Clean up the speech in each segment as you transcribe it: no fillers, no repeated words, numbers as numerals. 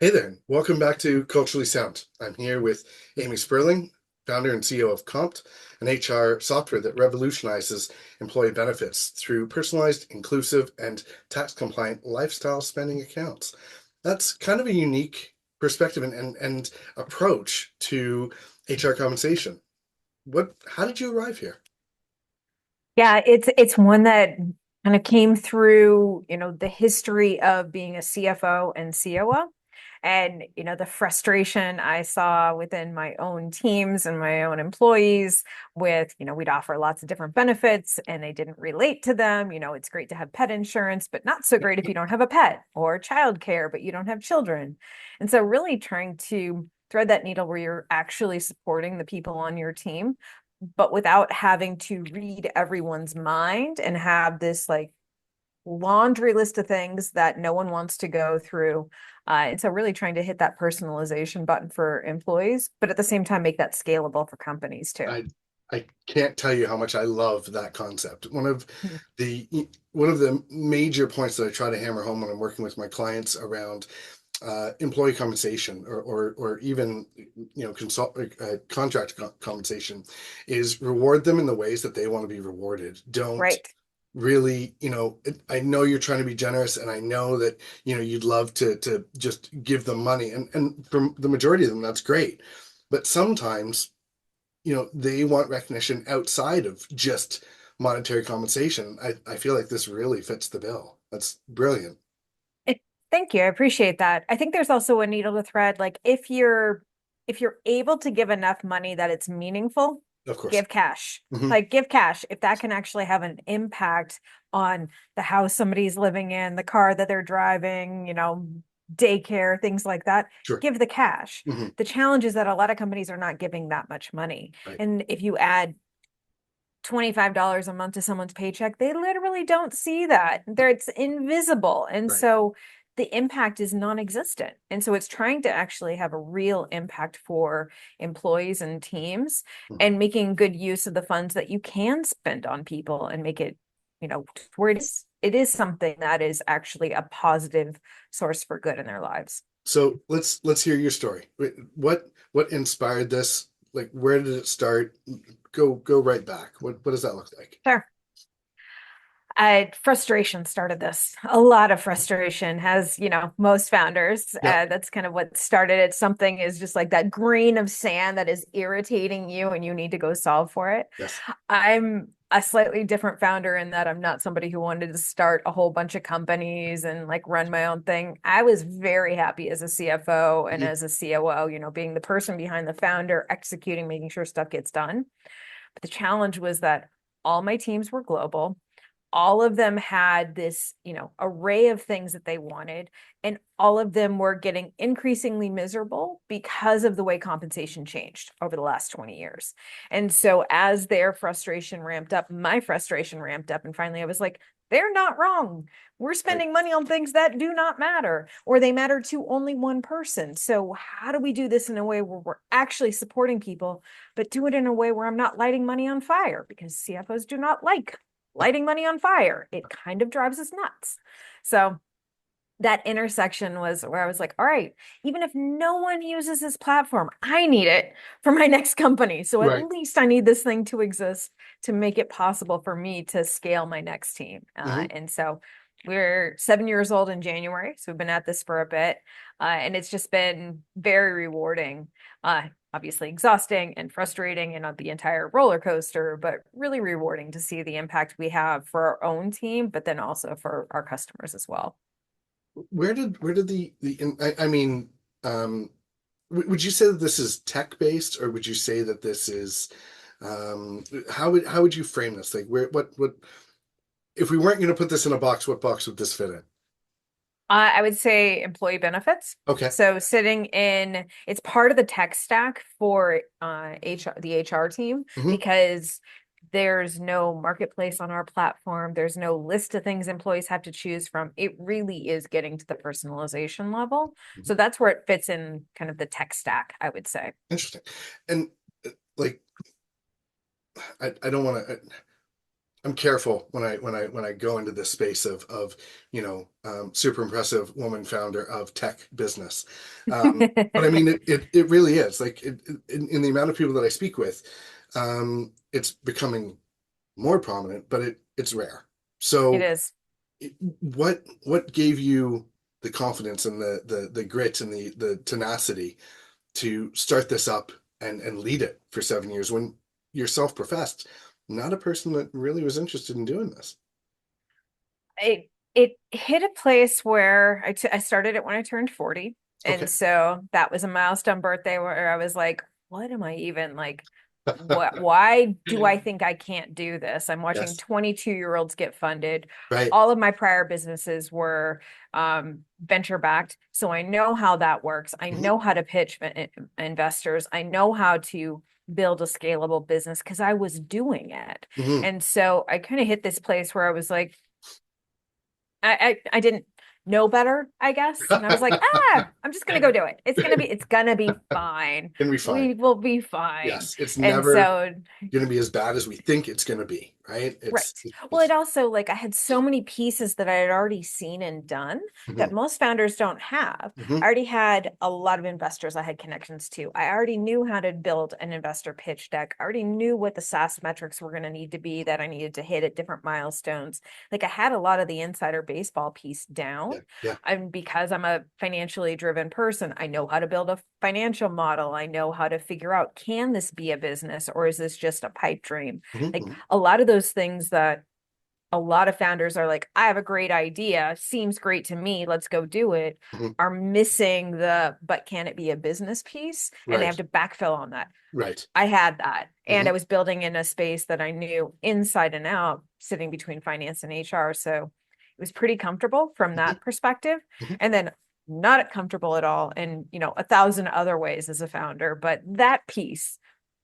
Hey there, welcome back to Culturally Sound. I'm here with Amy Spurling, founder and CEO of Compt, an HR software that revolutionizes employee benefits through personalized, inclusive, and tax-compliant lifestyle spending accounts. That's kind of a unique perspective and approach to HR compensation. How did you arrive here? Yeah, it's one that kind of came through, the history of being a CFO and COO. And, the frustration I saw within my own teams and my own employees with, we'd offer lots of different benefits and they didn't relate to them. It's great to have pet insurance, but not so great if you don't have a pet, or childcare, but you don't have children. And so really trying to thread that needle where you're actually supporting the people on your team, but without having to read everyone's mind and have this like laundry list of things that no one wants to go through. And so really trying to hit that personalization button for employees, but at the same time, make that scalable for companies too. I I can't tell you how much I love that concept. Mhm. The one of the major points that I try to hammer home when I'm working with my clients around employee compensation or even contract compensation is reward them in the ways that they want to be rewarded. Don't Right. really, I know you're trying to be generous, and I know that you'd love to just give them money, and for the majority of them that's great, but sometimes they want recognition outside of just monetary compensation. I feel like this really fits the bill. That's brilliant. Eh, Thank you. I appreciate that. I think there's also a needle to thread. Like if you're able to give enough money that it's meaningful, Of course. give cash. Hmm. Like give cash if that can actually have an impact on the house somebody's living in, the car that they're driving, daycare, things like that. Sure. Give the cash. Hmm. The challenge is that a lot of companies are not giving that much money. Right. And if you add $25 a month to someone's paycheck, they literally don't see that. It's invisible. And Right. so the impact is non-existent. And so it's trying to actually have a real impact for employees and teams Hmm. and making good use of the funds that you can spend on people and make it, where it is something that is actually a positive source for good in their lives. So let's hear your story. What inspired this? Like, where did it start? Go right back. What does that look like? Sure. Frustration started this. A lot of frustration has, most founders. Yep. That's kind of what started it. Something is just like that grain of sand that is irritating you and you need to go solve for it. Yes. I'm a slightly different founder in that I'm not somebody who wanted to start a whole bunch of companies and like run my own thing. I was very happy as a CFO and Hmm. as a COO, being the person behind the founder, executing, making sure stuff gets done. But the challenge was that all my teams were global, all of them had this, array of things that they wanted, and all of them were getting increasingly miserable because of the way compensation changed over the last 20 years. And so as their frustration ramped up, my frustration ramped up, and finally I was like, they're not wrong. We're Right. spending money on things that do not matter, or they matter to only one person. So how do we do this in a way where we're actually supporting people, but do it in a way where I'm not lighting money on fire? Because CFOs do not like lighting money on fire. It kind of drives us nuts. So that intersection was where I was like, all right, even if no one uses this platform, I need it for my next company. So at Right. least I need this thing to exist to make it possible for me to scale my next team. Hmm. And so we're 7 years old in January. So we've been at this for a bit. And it's just been very rewarding. Obviously exhausting and frustrating and the entire roller coaster, but really rewarding to see the impact we have for our own team, but then also for our customers as well. Where did I mean, um, would you say that this is tech based, or would you say that this is how would you frame this? Like, where what if we weren't going to put this in a box, what box would this fit in? I would say employee benefits. Okay. So it's part of the tech stack for the HR team Hmm. because there's no marketplace on our platform. There's no list of things employees have to choose from. It really is getting to the personalization level. So that's where it fits in kind of the tech stack, I would say. Interesting. And like, I don't want to. I'm careful when I go into this space of super impressive woman founder of tech business. But I mean it really is like in the amount of people that I speak with, it's becoming more prominent, but it's rare. It So is. what gave you the confidence and the grit and the tenacity to start this up and lead it for 7 years when you're self-professed not a person that really was interested in doing this? It hit a place where I started it when I turned 40. Okay. And so that was a milestone birthday where I was like, what am I even like? Why do I think I can't do this? I'm watching Yes. 22-year-olds get funded. Right. All of my prior businesses were venture backed. So I know how that works. I Hmm. know how to pitch investors. I know how to build a scalable business because I was doing it. Hmm. And so I kind of hit this place where I was like, I didn't know better, I guess. And I was like, I'm just gonna go do it. It's gonna be fine. Can be fine. We will be fine. Yes. It's And never so going to be as bad as we think it's going to be, right? right. Well, it also like I had so many pieces that I had already seen and done that Mhm, most founders don't have. I mhm, already had a lot of investors I had connections to. I already knew how to build an investor pitch deck. I already knew what the SaaS metrics were going to need to be that I needed to hit at different milestones. Like I had a lot of the insider baseball piece down. yeah, yeah. And because I'm a financially driven person, I know how to build a financial model. I know how to figure out, can this be a business or is this just a pipe dream? Mhm, Like mhm, a lot of those things that a lot of founders are like, I have a great idea, seems great to me, let's go do it, mhm. are missing the, but can it be a business piece? And they have Right, to backfill on that. right. I had that. And I Mhm, was building in a space that I knew inside and out, sitting between finance and HR. So it was pretty comfortable from mhm, that perspective. mhm. And then not comfortable at all in, 1,000 other ways as a founder, but that piece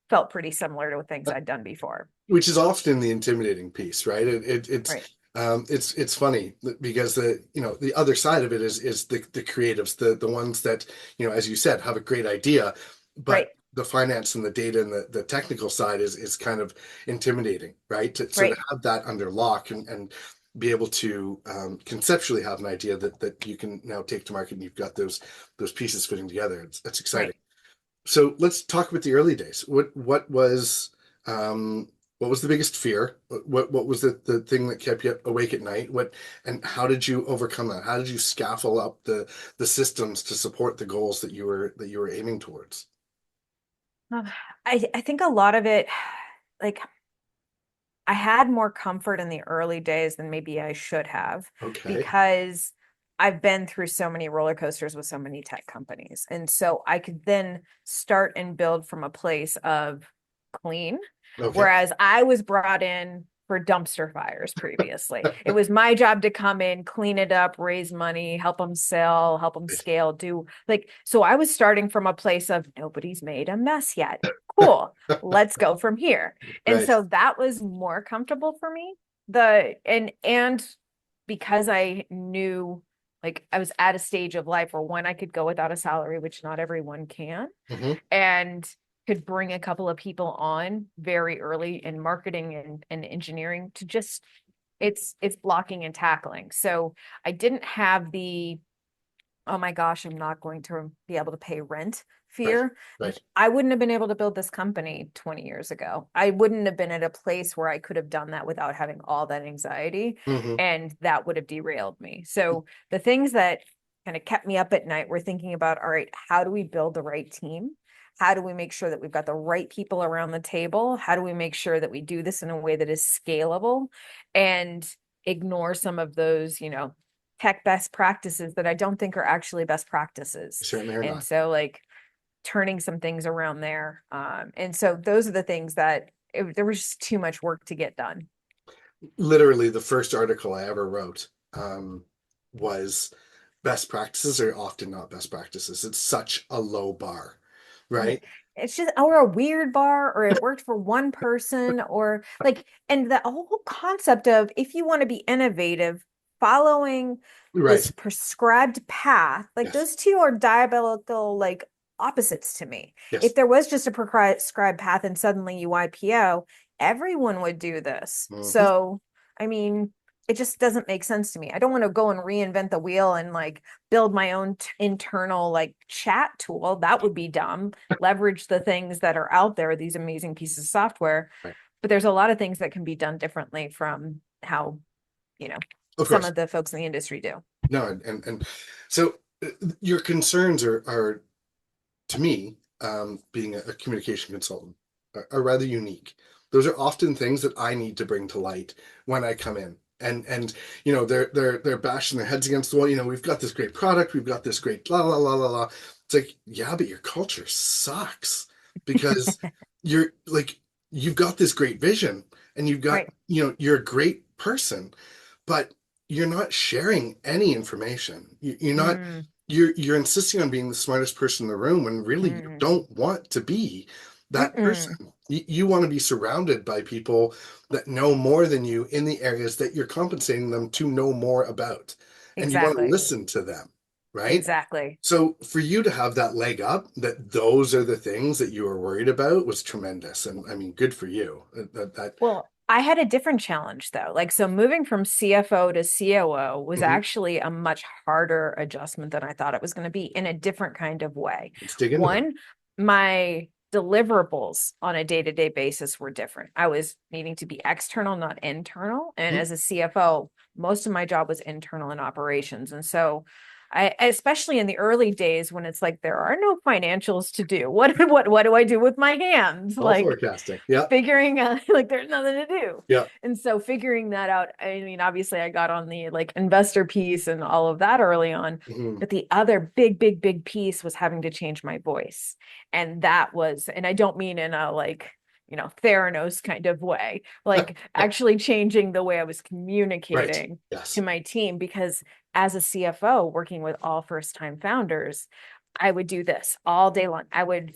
felt pretty similar to things I'd done before. Which is often the intimidating piece, right? Right. It's funny because the other side of it is the creatives, the ones that as you said have a great idea, Right. but the finance and the data and the technical side is kind of intimidating, right? So to Right. have that under lock and be able to conceptually have an idea that you can now take to market and you've got those pieces fitting together. That's exciting. Right. So let's talk about the early days. Um, what was the biggest fear? What was the thing that kept you awake at night? And how did you overcome that? How did you scaffold up the systems to support the goals that you were aiming towards? Uh, I think a lot of it, like I had more comfort in the early days than maybe I should have Okay. because I've been through so many roller coasters with so many tech companies. And so I could then start and build from a place of clean, Okay. whereas I was brought in for dumpster fires previously. It was my job to come in, clean it up, raise money, help them sell, help them Right. scale, do like, so I was starting from a place of nobody's made a mess yet. Cool. Let's go from here. And Right. so that was more comfortable for me. And because I knew like I was at a stage of life where one, I could go without a salary, which not everyone can, Hmm. and could bring a couple of people on very early in marketing and engineering to just it's blocking and tackling. So I didn't have the oh my gosh, I'm not going to be able to pay rent Right. fear. Right. I wouldn't have been able to build this company 20 years ago. I wouldn't have been at a place where I could have done that without having all that anxiety, Hmm. and that would have derailed me. So the things that kind of kept me up at night were thinking about, all right, how do we build the right team? How do we make sure that we've got the right people around the table? How do we make sure that we do this in a way that is scalable and ignore some of those, tech best practices that I don't think are actually best practices. Certainly are And not. so like turning some things around there. And so those are the things that there was just too much work to get done. Literally, the first article I ever wrote was best practices are often not best practices. It's such a low bar, Right. right? It's just or a weird bar or it worked for one person or like and the whole concept of if you want to be innovative, following Right. this prescribed path, like Yes. those two are diabolical like opposites to me. Yes. If there was just a prescribed path and suddenly you IPO, everyone would do this. Hmm. So, I mean, it just doesn't make sense to me. I don't want to go and reinvent the wheel and like build my own internal like chat tool. That would be dumb. Leverage the things that are out there, these amazing pieces of software. Right. But there's a lot of things that can be done differently from how, you know, Of some course. of the folks in the industry do. No, and so your concerns are to me, being a communication consultant, are rather unique. Those are often things that I need to bring to light when I come in. And they're bashing their heads against the wall. We've got this great product, we've got this great la la la la la. It's like, yeah, but your culture sucks because you're like you've got this great vision and you've got, Right. you're a great person, but you're not sharing any information. You're not Mm, you're insisting on being the smartest person in the room when really you mm, don't want to be that mm-mm. person. You want to be surrounded by people that know more than you in the areas that you're compensating them to know more about, and you want to Exactly. listen to them, right? Exactly. So for you to have that leg up, that those are the things that you were worried about, was tremendous, and I mean, good for you. That. Well, I had a different challenge though. Like, so moving from CFO to COO was Mhm. actually a much harder adjustment than I thought it was going to be in a different kind of way. Let's dig into that. One, my deliverables on a day-to-day basis were different. I was needing to be external, not internal. And Mhm. as a CFO, most of my job was internal and operations. And so especially in the early days when it's like there are no financials to do. What do I do with my hands? All Like forecasting. Yeah. figuring out like there's nothing to do. Yeah. And so figuring that out, I mean, obviously I got on the like investor piece and all of that early on. Mhm. But the other big piece was having to change my voice. And that was, and I don't mean in a like, Theranos kind of way, like actually changing the way I was Right. communicating to Yes. my team. Because as a CFO working with all first time founders, I would do this all day long. I would,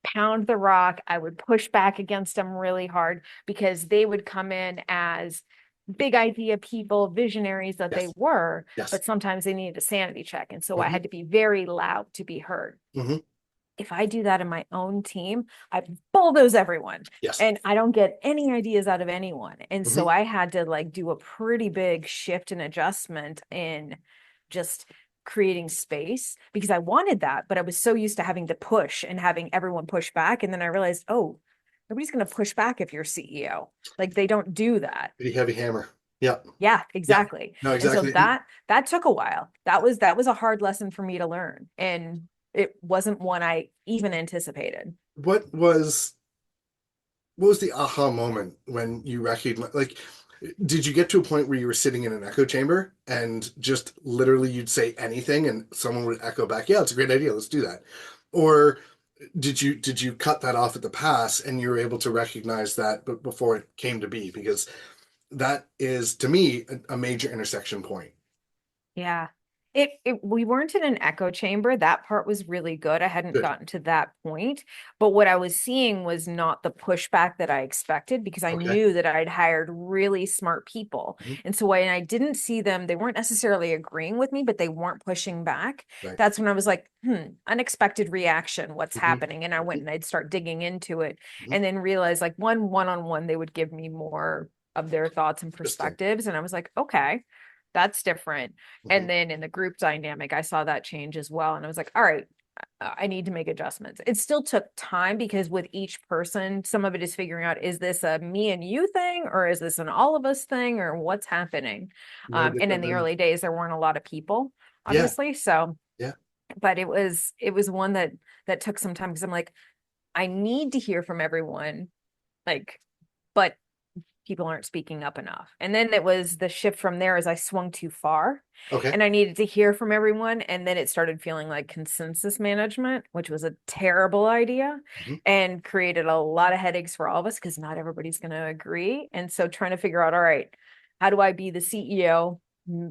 pound the rock. I would push back against them really hard because they would come in as big idea people, visionaries that they Yes. were, Yes. but sometimes they needed a sanity check. And so I Hmm. had to be very loud to be heard. Hmm. If I do that in my own team, I bulldoze everyone Yes. and I don't get any ideas out of anyone. And Hmm. so I had to like do a pretty big shift and adjustment in just creating space because I wanted that, but I was so used to having to push and having everyone push back. And then I realized, oh, nobody's going to push back if you're CEO. Like they don't do that. Pretty heavy hammer. Yeah. Yeah, Yeah. exactly. No, And so exactly. And that took a while. That was a hard lesson for me to learn. And it wasn't one I even anticipated. what was what was the aha moment when you recognized, like, did you get to a point where you were sitting in an echo chamber and just literally you'd say anything and someone would echo back, yeah, it's a great idea, let's do that? Or did you cut that off at the pass and you were able to recognize that but before it came to be? Because that is, to me, a major intersection point. Yeah. We weren't in an echo chamber. That part was really good. I hadn't Good. gotten to that point. But what I was seeing was not the pushback that I expected because I Okay. knew that I'd hired really smart people. Mhm. And so when I didn't see them, they weren't necessarily agreeing with me, but they weren't pushing back. Right. That's when I was like, unexpected reaction. What's Hmm. happening? And I went Hmm. and I'd start digging into it Hmm. and then realize like one-on-one, they would give me more of their thoughts and Interesting. perspectives. And I was like, okay, that's different. Hmm. And then in the group dynamic, I saw that change as well. And I was like, all right, I need to make adjustments. It still took time because with each person, some of it is figuring out, is this a me and you thing, or is this an all of us thing, or what's happening? No And in different the than, early days, there weren't a lot of people, yeah, obviously. So, yeah. but it was one that took some time because I'm like, I need to hear from everyone, like, but people aren't speaking up enough. And then it was the shift from there as I swung too far Okay. and I needed to hear from everyone. And then it started feeling like consensus management, which was a terrible idea Mhm. and created a lot of headaches for all of us because not everybody's going to agree. And so trying to figure out, all right, how do I be the CEO,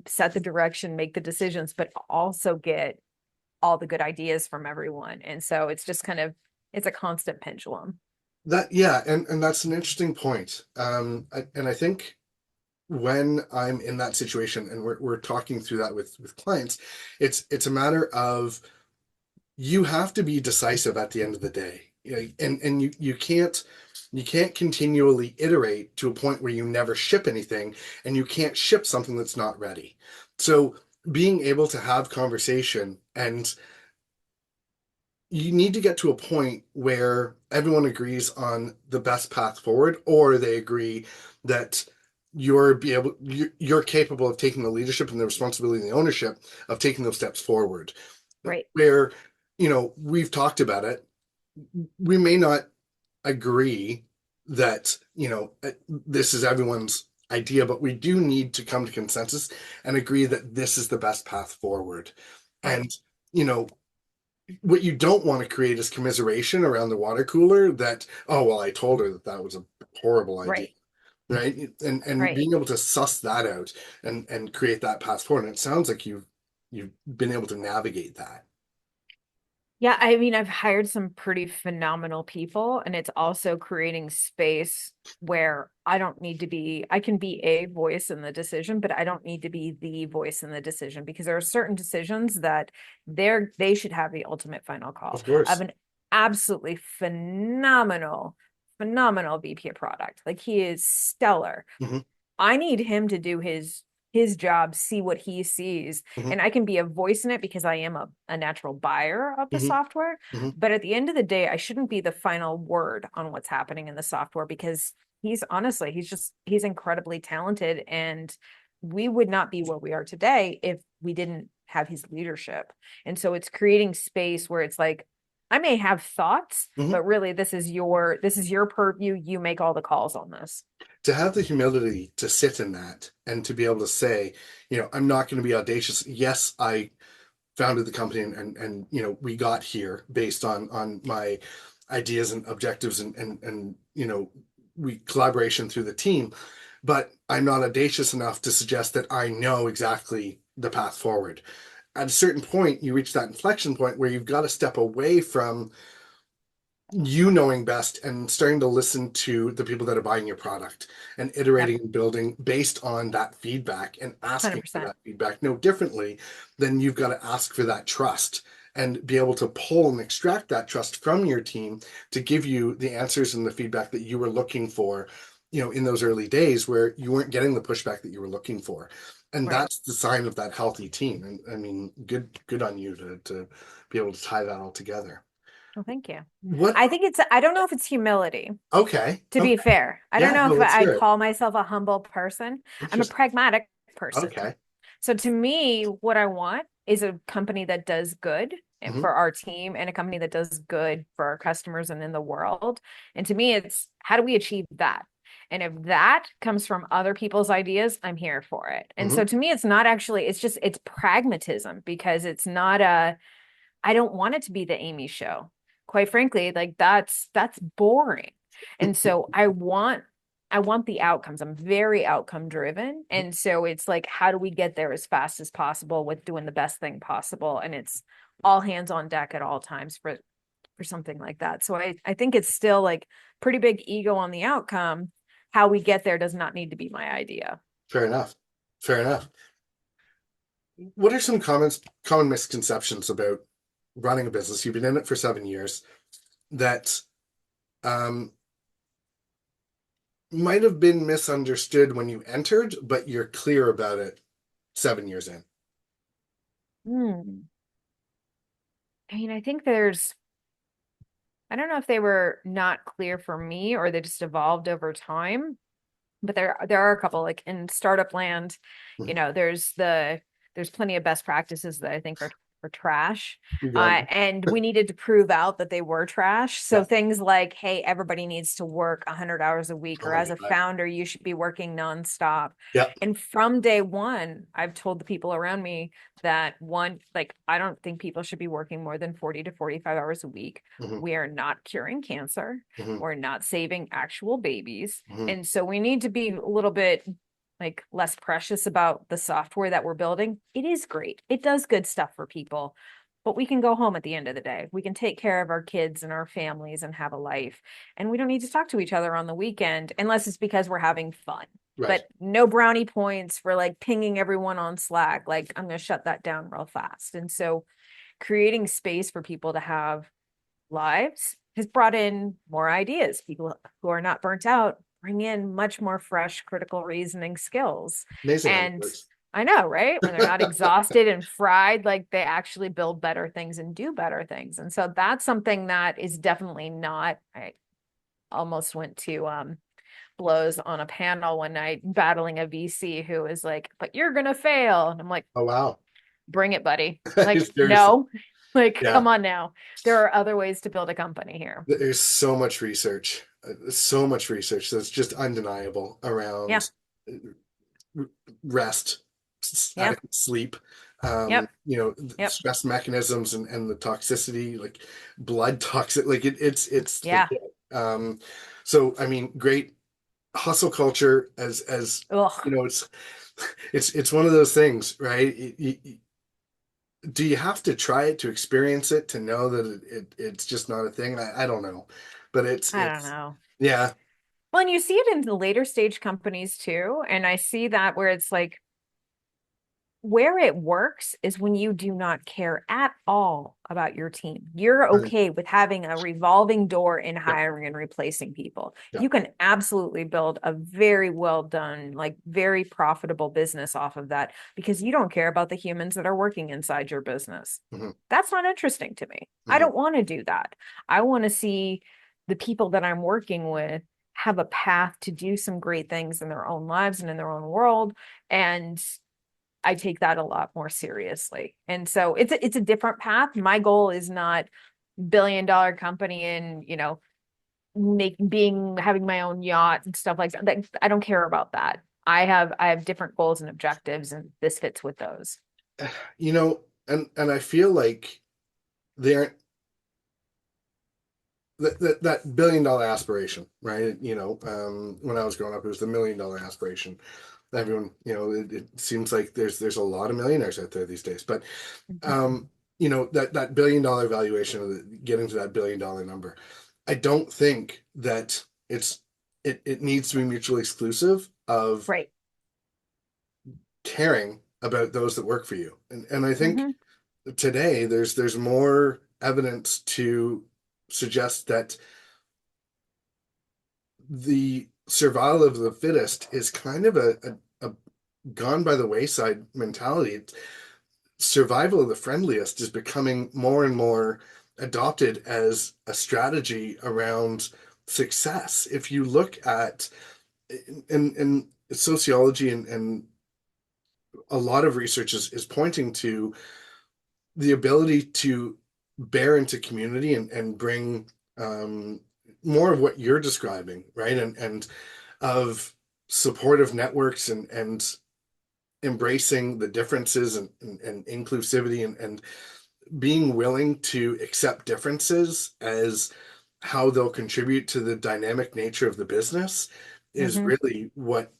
set the direction, make the decisions, but also get all the good ideas from everyone. And so it's just kind of, it's a constant pendulum. That, yeah, and that's an interesting point. And I think when I'm in that situation and we're talking through that with clients, it's a matter of, you have to be decisive at the end of the day. And you can't You can't continually iterate to a point where you never ship anything, and you can't ship something that's not ready. So being able to have conversation, and you need to get to a point where everyone agrees on the best path forward, or they agree that you're capable of taking the leadership and the responsibility and the ownership of taking those steps forward. Right. Where, we've talked about it, we may not agree that, this is everyone's idea, but we do need to come to consensus and agree that this is the best path forward. Right. And, you know, what you don't want to create is commiseration around the water cooler that, oh, well, I told her that that was a horrible idea. Right. Right. And Right. being able to suss that out and create that path forward. And it sounds like you've been able to navigate that. Yeah, I mean, I've hired some pretty phenomenal people, and it's also creating space where I can be a voice in the decision, but I don't need to be the voice in the decision because there are certain decisions that they should have the ultimate final call. Of I have course. an absolutely phenomenal VP of product. Like he is stellar. Hmm. I need him to do his job, see what he sees. Hmm. And I can be a voice in it because I am a natural buyer of the Hmm. software. Hmm. But at the end of the day, I shouldn't be the final word on what's happening in the software because he's incredibly talented. And we would not be where we are today if we didn't have his leadership. And so it's creating space where it's like, I may have thoughts, Hmm. but really this is your purview. You make all the calls on this. To have the humility to sit in that and to be able to say, I'm not going to be audacious. Yes, I founded the company, and we got here based on my ideas and objectives, and we collaboration through the team, but I'm not audacious enough to suggest that I know exactly the path forward. At a certain point, you reach that inflection point where you've got to step away from you knowing best and starting to listen to the people that are buying your product and Yep. iterating and building based on that feedback and asking for 100%. that feedback no differently. Then you've got to ask for that trust and be able to pull and extract that trust from your team to give you the answers and the feedback that you were looking for, in those early days where you weren't getting the pushback that you were looking for. And Right. that's the sign of that healthy team. And I mean, good on you to be able to tie that all together. Well, thank you. What? I don't know if it's humility, Okay. to be Okay. fair. I don't Yeah, know no, if let's I hear it. call myself a humble person. I'm a Interesting. pragmatic person. Okay. So to me, what I want is a company that does good Hmm. for our team and a company that does good for our customers and in the world. And to me, it's how do we achieve that? And if that comes from other people's ideas, I'm here for it. And Hmm. so to me, it's not actually, it's pragmatism because it's not a, I don't want it to be the Amy show. Quite frankly, like that's boring. And so I want the outcomes. I'm very outcome driven. And so it's like, how do we get there as fast as possible with doing the best thing possible? And it's all hands on deck at all times for something like that. So I think it's still like pretty big ego on the outcome. How we get there does not need to be my idea. Fair enough. Fair enough. What are some common misconceptions about running a business? You've been in it for 7 years that um, might have been misunderstood when you entered, but you're clear about it 7 years in. Hmm. I mean, I think I don't know if they were not clear for me or they just evolved over time, but there are a couple like in startup land, Mhm. there's plenty of best practices that I think are trash. You got it. And we needed to prove out that they were trash. So Yeah. things like, hey, everybody needs to work 100 hours a week, Oh or my as a God. founder, you should be working nonstop. Yeah. And from day one, I've told the people around me that one, like, I don't think people should be working more than 40 to 45 hours a week. Hmm. We are not curing cancer. Hmm. We're not saving actual babies. Hmm. And so we need to be a little bit like less precious about the software that we're building. It is great. It does good stuff for people, but we can go home at the end of the day. We can take care of our kids and our families and have a life. And we don't need to talk to each other on the weekend unless it's because we're having fun. Right. But no brownie points for like pinging everyone on Slack. Like I'm going to shut that down real fast. And so creating space for people to have lives has brought in more ideas. People who are not burnt out bring in much more fresh critical reasoning skills. Amazing how that And works. I know, right? When they're not exhausted and fried, like they actually build better things and do better things. And so that's something that is definitely not, I almost went to blows on a panel one night battling a VC who was like, but you're gonna fail. And I'm like, Oh, wow. bring it, buddy. Like, Seriously. no, like, Yeah. come on now. There are other ways to build a company here. There's so much research that's just undeniable Yeah. around rest, Yep. adequate sleep, Yep. Yep. stress mechanisms and the toxicity, like blood toxic, like it's Yeah. legit. So I mean, great hustle culture as Ugh. it's one of those things, right? Do you have to try it to experience it to know that it's just not a thing? I don't know, but I don't know. yeah. Well, and you see it in the later stage companies too. And I see that where it's like, where it works is when you do not care at all about your team. You're Right. okay with having a revolving door in Yeah, hiring and replacing people. yeah. You can absolutely build a very well done, like very profitable business off of that because you don't care about the humans that are working inside your business. Hmm. That's not interesting to me. I Hmm. don't want to do that. I want to see the people that I'm working with have a path to do some great things in their own lives and in their own world. And I take that a lot more seriously. And so it's a different path. My goal is not billion-dollar company and, make being having my own yacht and stuff like that. I don't care about that. I have different goals and objectives and this fits with those. And I feel like there that $1 billion aspiration, right? When I was growing up, it was the $1 million aspiration. Everyone, it seems like there's a lot of millionaires out there these days, but that $1 billion valuation of getting to that $1 billion number, I don't think that it needs to be mutually exclusive of Right. caring about those that work for you. And I think Hmm. today there's more evidence to suggest that the survival of the fittest is kind of a gone by the wayside mentality. Survival of the friendliest is becoming more and more adopted as a strategy around success. If you look at in sociology and a lot of research is pointing to the ability to bear into community and bring um, more of what you're describing, right? And of supportive networks and embracing the differences and inclusivity and being willing to accept differences as how they'll contribute to the dynamic nature of the business is Hmm. really what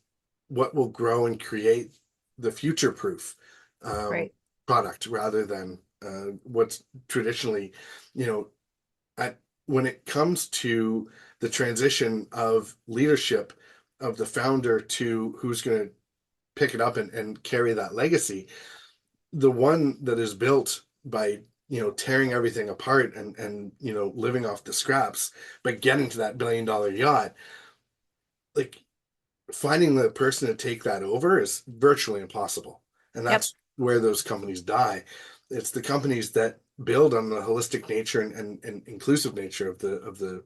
will grow and create the future proof um, Right. product rather than what's traditionally, you know, at when it comes to the transition of leadership of the founder to who's going to pick it up and carry that legacy, the one that is built by tearing everything apart and living off the scraps, but getting to that $1 billion yacht, like finding the person to take that over is virtually impossible. And Yep. that's where those companies die. It's the companies that build on the holistic nature and inclusive nature of the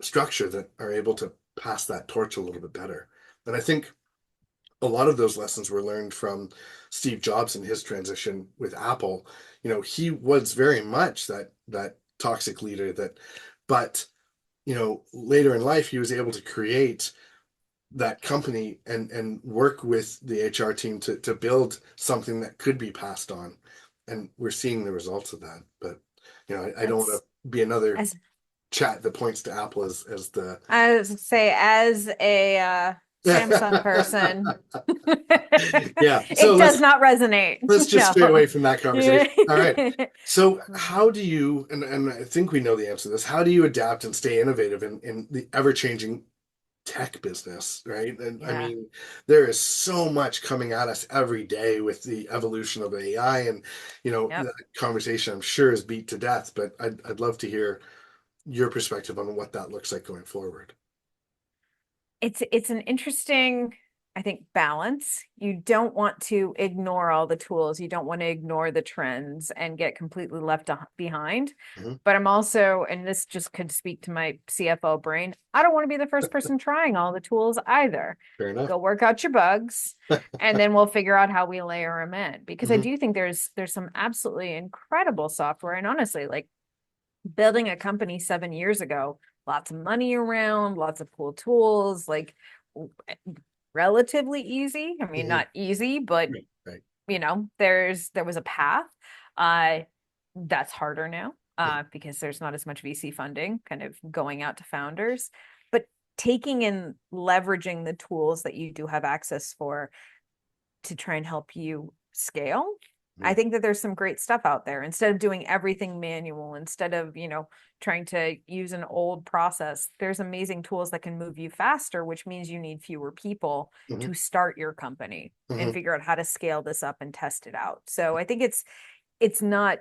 structure that are able to pass that torch a little bit better. And I think a lot of those lessons were learned from Steve Jobs and his transition with Apple. He was very much that toxic leader but later in life he was able to create that company and work with the HR team to build something that could be passed on. And we're seeing the results of that. But I don't want That's to be another as chat that points to Apple as the I was say as a Samsung person, yeah. So it does not resonate. let's just stray No. away from that conversation. All right. So how do you, and I think we know the answer to this, how do you adapt and stay innovative in the ever-changing tech business, right? And I Yeah. mean, there is so much coming at us every day with the evolution of AI and, Yep. the conversation I'm sure is beat to death, but I'd love to hear your perspective on what that looks like going forward. It's an interesting, I think, balance. You don't want to ignore all the tools. You don't want to ignore the trends and get completely left behind. Hmm. But I'm also, and this just could speak to my CFO brain, I don't want to be the first person trying all the tools either. Fair enough. Go work out your bugs, and then we'll figure out how we layer them in. Because I Hmm. do think there's some absolutely incredible software. And honestly, like building a company 7 years ago, lots of money around, lots of cool tools, like relatively easy. I mean, Hmm. not easy, but Right. Right. there was a path. Uh, that's harder now, Yeah. because there's not as much VC funding kind of going out to founders. But taking and leveraging the tools that you do have access for to try and help you scale. I Mhm. think that there's some great stuff out there. Instead of doing everything manual, instead of, trying to use an old process, there's amazing tools that can move you faster, which means you need fewer people Hmm. to start your company and Hmm. figure out how to scale this up and test it out. So I think it's not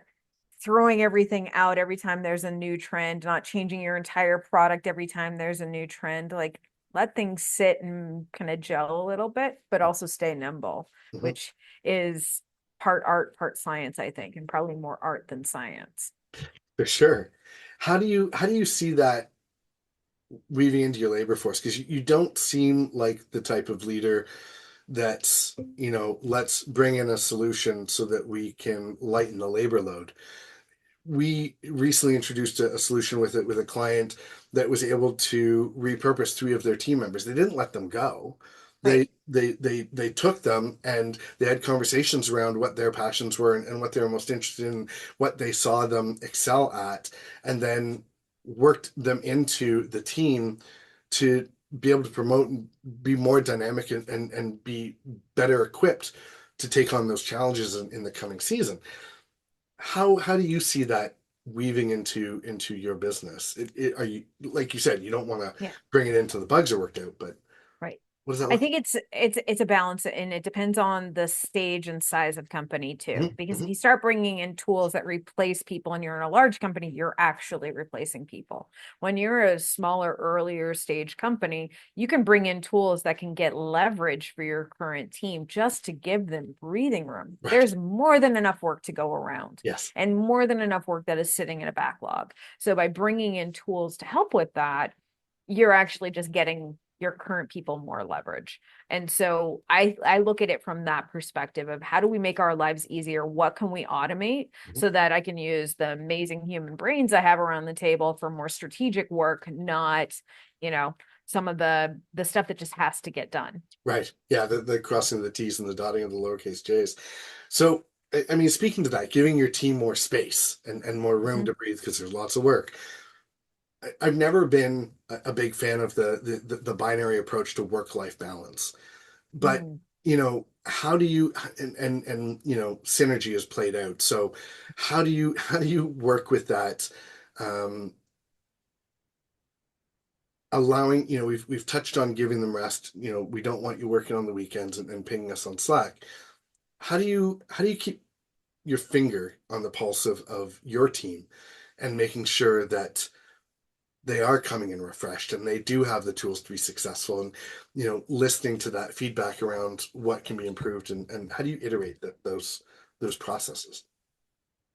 throwing everything out every time there's a new trend, not changing your entire product every time there's a new trend. Like let things sit and kind of gel a little bit, but also stay nimble, Hmm. which is part art, part science, I think, and probably more art than science. For sure. How do you see that weaving into your labor force? Because you don't seem like the type of leader that's, let's bring in a solution so that we can lighten the labor load. We recently introduced a solution with a client that was able to repurpose three of their team members. They didn't let them go. Right. They took them and they had conversations around what their passions were and what they were most interested in, what they saw them excel at, and then worked them into the team to be able to promote and be more dynamic and be better equipped to take on those challenges in the coming season. How do you see that weaving into your business? Are you, like you said, you don't want to Yeah. bring it into the bugs are worked out, but Right. what does that I look think it's a balance, and it depends on the stage and size of company too. like? Because Hmm. if you start bringing in tools that replace people and you're in a large company, you're actually replacing people. When you're a smaller, earlier stage company, you can bring in tools that can get leverage for your current team just to give them breathing room. Right. There's more than enough work to go around Yes. and more than enough work that is sitting in a backlog. So by bringing in tools to help with that, you're actually just getting your current people more leverage. And so I look at it from that perspective of how do we make our lives easier? What can we automate Mhm. so that I can use the amazing human brains I have around the table for more strategic work, not, you know, some of the stuff that just has to get done. Right. Yeah. The crossing of the T's and the dotting of the lowercase J's. So, I mean, speaking to that, giving your team more space and more room Mhm. to breathe because there's lots of work. I've never been a big fan of the binary approach to work-life balance. But Mm. how do you and synergy is played out. So how do you work with that? Um, Allowing, we've touched on giving them rest. We don't want you working on the weekends and pinging us on Slack. How do you keep your finger on the pulse of your team and making sure that they are coming in refreshed and they do have the tools to be successful, and listening to that feedback around what can be improved, and how do you iterate those processes?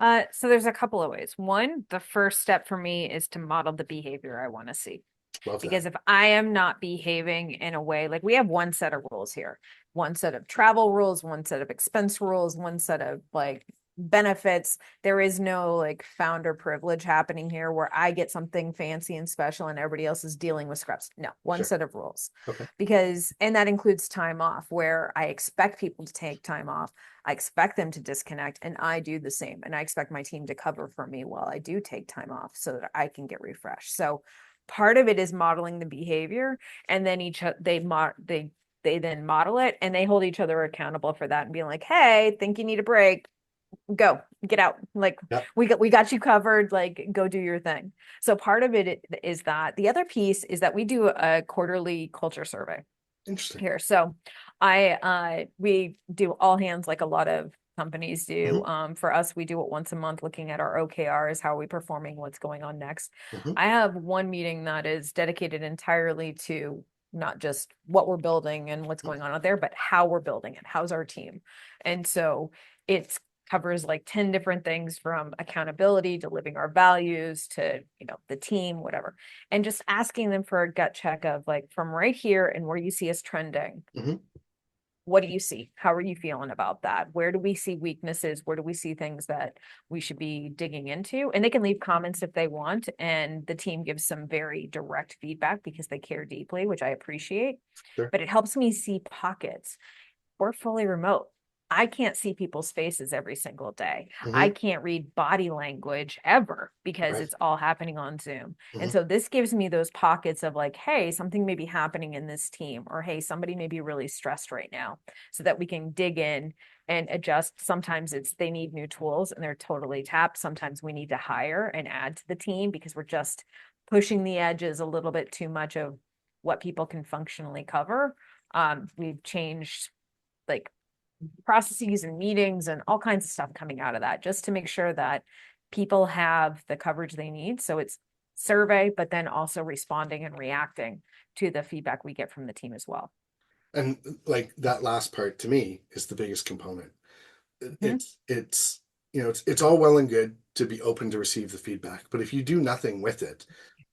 So there's a couple of ways. One, the first step for me is to model the behavior I want to see. Love that. Because if I am not behaving in a way, like we have one set of rules here, one set of travel rules, one set of expense rules, one set of like benefits. There is no like founder privilege happening here where I get something fancy and special and everybody else is dealing with scraps. No, one Sure. set of rules. Okay. Because, and that includes time off, where I expect people to take time off. I expect them to disconnect, and I do the same. And I expect my team to cover for me while I do take time off so that I can get refreshed. So part of it is modeling the behavior, and then they then model it and they hold each other accountable for that and being like, hey, think you need a break, go get out, like Yeah. we got you covered, like go do your thing. So part of it is that. The other piece is that we do a quarterly culture survey Interesting. here. So I we do all hands, like a lot of companies do. Hmm. For us, we do it once a month, looking at our OKRs, how are we performing, what's going on next. Hmm. I have one meeting that is dedicated entirely to not just what we're building and what's going on out there, but how we're building it. How's our team? And so it's covers like 10 different things, from accountability to living our values to, the team, whatever. And just asking them for a gut check of like, from right here and where you see us trending, Hmm. what do you see? How are you feeling about that? Where do we see weaknesses? Where do we see things that we should be digging into? And they can leave comments if they want. And the team gives some very direct feedback because they care deeply, which I appreciate. Sure. But it helps me see pockets. We're fully remote. I can't see people's faces every single day. I Hmm. can't read body language ever because Right. it's all happening on Zoom. And Hmm. so this gives me those pockets of like, hey, something may be happening in this team, or hey, somebody may be really stressed right now, so that we can dig in and adjust. Sometimes it's they need new tools and they're totally tapped. Sometimes we need to hire and add to the team because we're just pushing the edges a little bit too much of what people can functionally cover. We've changed like processes and meetings and all kinds of stuff coming out of that, just to make sure that people have the coverage they need. So it's survey, but then also responding and reacting to the feedback we get from the team as well. And like that last part to me is the biggest component. Mhm. It's it's all well and good to be open to receive the feedback, but if you do nothing with it,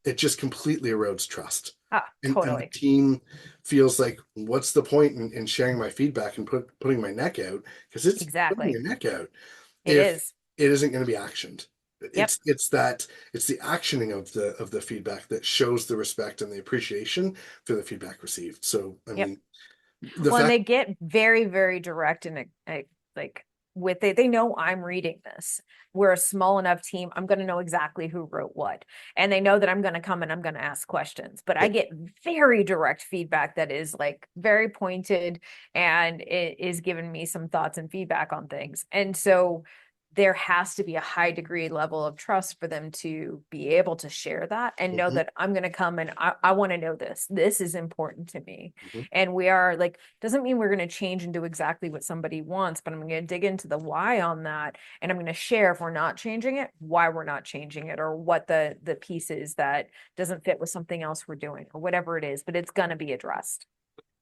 it just completely erodes trust. Ah, And the totally. team feels like, what's the point in sharing my feedback and putting my neck out? Because it's putting Exactly. your neck out It if is. it isn't going to be actioned. Yep. It's the actioning of the feedback that shows the respect and the appreciation for the feedback received. So I Yep. mean, the Well, and fact. they get very, very direct and like with it, they know I'm reading this. We're a small enough team. I'm going to know exactly who wrote what. And they know that I'm going to come and I'm going to ask questions. But I Yep. get very direct feedback that is like very pointed, and it is giving me some thoughts and feedback on things. And so there has to be a high degree level of trust for them to be able to share that and know Mhm. that I'm going to come and I want to know this. This is important to me. Mhm. And we are like, doesn't mean we're going to change and do exactly what somebody wants, but I'm going to dig into the why on that. And I'm going to share, if we're not changing it, why we're not changing it, or what the piece is that doesn't fit with something else we're doing, or whatever it is, but it's going to be addressed.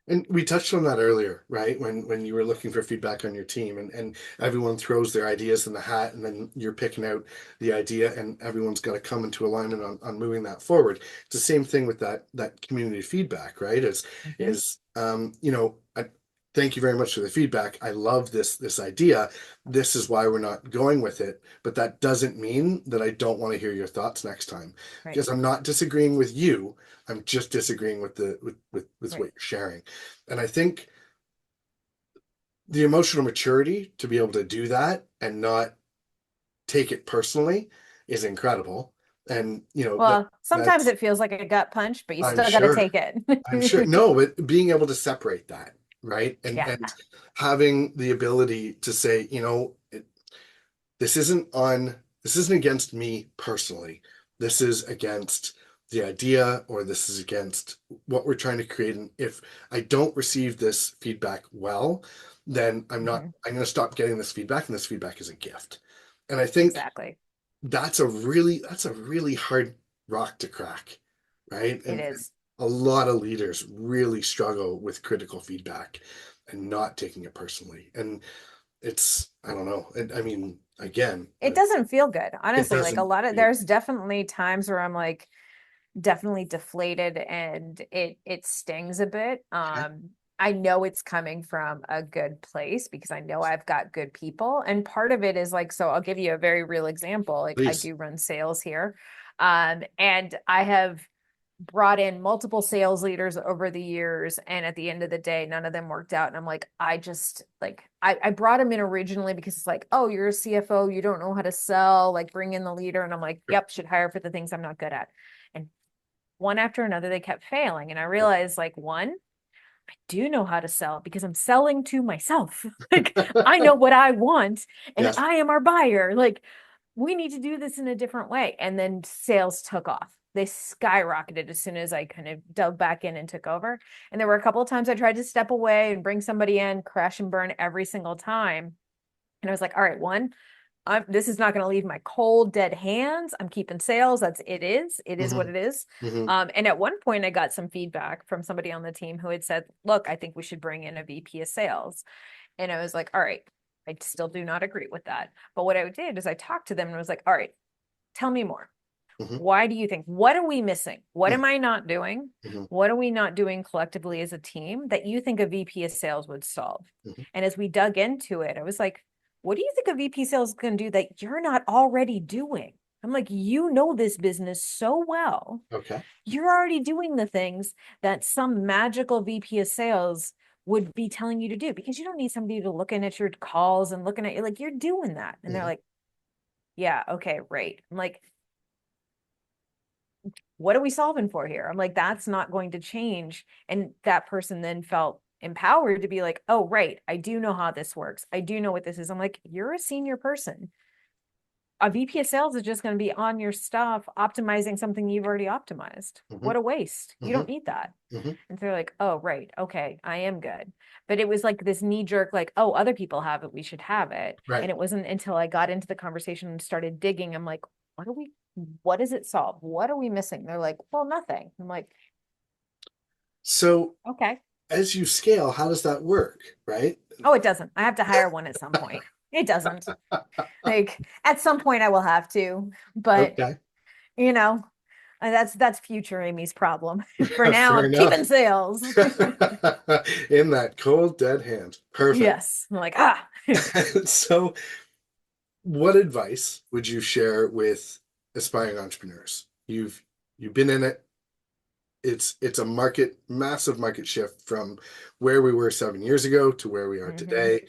And we touched on that earlier, right? When you were looking for feedback on your team, and everyone throws their ideas in the hat, and then you're picking out the idea, and everyone's got to come into alignment on moving that forward. It's the same thing with that community feedback, right? Mhm. Is thank you very much for the feedback. I love this idea. This is why we're not going with it, but that doesn't mean that I don't want to hear your thoughts next time, Right. because I'm not disagreeing with you. I'm just disagreeing with with what Right. you're sharing. And I think the emotional maturity to be able to do that and not take it personally is incredible. And Well, sometimes that's it feels like a gut punch, but you I'm still got to sure take I'm sure it. no, but being able to separate that, right? Yeah. And having the ability to say, this isn't on this isn't against me personally. This is against the idea, or this is against what we're trying to create. And if I don't receive this feedback well, then Mhm. I'm going to stop getting this feedback, and this feedback is a gift. And I think Exactly. that's a really hard rock to crack, right? It And is. a lot of leaders really struggle with critical feedback and not taking it personally. And it's I don't know. I mean, again, It doesn't feel good, it honestly. Like a doesn't lot of feel there's definitely times where I'm like definitely deflated and it stings a bit. okay. I know it's coming from a good place because I know I've got good people. And part of it is like, so I'll give you a very real example. Like I Please. do run sales here. And I have brought in multiple sales leaders over the years, and at the end of the day none of them worked out, and I'm like, I just like I brought him in originally because it's like, oh, you're a CFO, you don't know how to sell, like bring in the leader. And I'm like, Sure. yep, should hire for the things I'm not good at. And one after another they kept failing, and I realized like, one, I do know how to sell because I'm selling to myself. Like I know what I want and Yes. I am our buyer. Like we need to do this in a different way. And then sales took off. They skyrocketed as soon as I kind of dug back in and took over. And there were a couple of times I tried to step away and bring somebody in, crash and burn every single time. And I was like, all right, one, this is not going to leave my cold, dead hands. I'm keeping sales. It is what Hmm. it is. Hmm. And at one point, I got some feedback from somebody on the team who had said, look, I think we should bring in a VP of sales. And I was like, all right, I still do not agree with that. But what I did is I talked to them and was like, all right, tell me more. Hmm. Why do you think, what are we missing? What am I not doing? Hmm. What are we not doing collectively as a team that you think a VP of sales would solve? Hmm. And as we dug into it, I was like, what do you think a VP sales is going to do that you're not already doing? I'm like, you know this business so well. Okay. You're already doing the things that some magical VP of sales would be telling you to do because you don't need somebody to looking at your calls and looking at you like you're doing that. And they're Hmm. like, yeah, okay, right. I'm like, what are we solving for here? I'm like, that's not going to change. And that person then felt empowered to be like, oh, right, I do know how this works. I do know what this is. I'm like, you're a senior person. A VP of sales is just going to be on your stuff, optimizing something you've already optimized. Hmm. What a waste. You Hmm. don't need that. Hmm. And they're like, oh, right. Okay. I am good. But it was like this knee jerk, like, oh, other people have it. We should have it. And Right. it wasn't until I got into the conversation and started digging. I'm like, what does it solve? What are we missing? They're like, well, nothing. I'm like, So okay. as you scale, how does that work? Right. Oh, it doesn't. I have to hire one at some point. It doesn't. Like at some point I will have to, but Okay. you know, that's future Amy's problem. For now, Fair I'm keeping enough. sales. In that cold, dead hand. Perfect. Yes. I'm like, ah. So, what advice would you share with aspiring entrepreneurs? You've been in it. It's a massive market shift from where we were 7 years ago to where we are Hmm. today.